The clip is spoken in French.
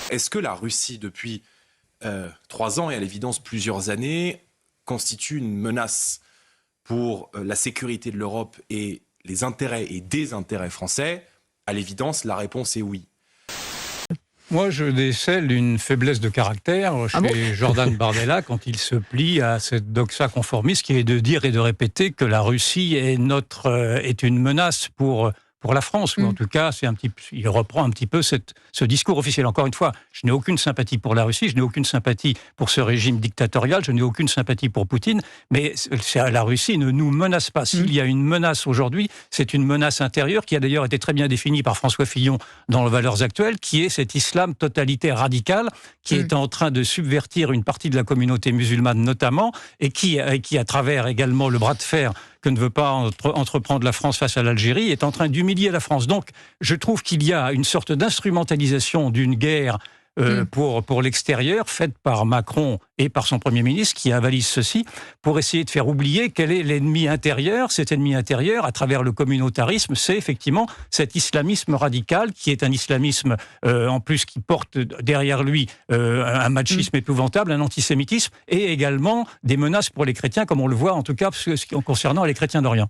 Est-ce que la Russie, depuis 3 ans et à l'évidence plusieurs années, constitue une menace pour la sécurité de l'Europe et les intérêts et désintérêts français? À l'évidence, la réponse est oui. Moi, je décèle une faiblesse de caractère chez Jordan Bardella quand il se plie à cette doxa conformiste qui est de dire et de répéter que la Russie est une menace pour la France, ou en tout cas, il reprend un petit peu ce discours officiel. Encore une fois, je n'ai aucune sympathie pour la Russie, je n'ai aucune sympathie pour ce régime dictatorial, je n'ai aucune sympathie pour Poutine, mais la Russie ne nous menace pas. S'il y a une menace aujourd'hui, c'est une menace intérieure qui a d'ailleurs été très bien définie par François Fillon dans les Valeurs actuelles, qui est cet islam totalitaire radical qui est en train de subvertir une partie de la communauté musulmane notamment, et qui à travers également le bras de fer que ne veut pas entreprendre la France face à l'Algérie, est en train d'humilier la France. Donc, je trouve qu'il y a une sorte d'instrumentalisation d'une guerre pour l'extérieur, faite par Macron et par son Premier ministre, qui avalise ceci, pour essayer de faire oublier quel est l'ennemi intérieur. Cet ennemi intérieur, à travers le communautarisme, c'est effectivement cet islamisme radical, qui est un islamisme, en plus, qui porte derrière lui un machisme épouvantable, un antisémitisme, et également des menaces pour les chrétiens, comme on le voit en tout cas concernant les chrétiens d'Orient.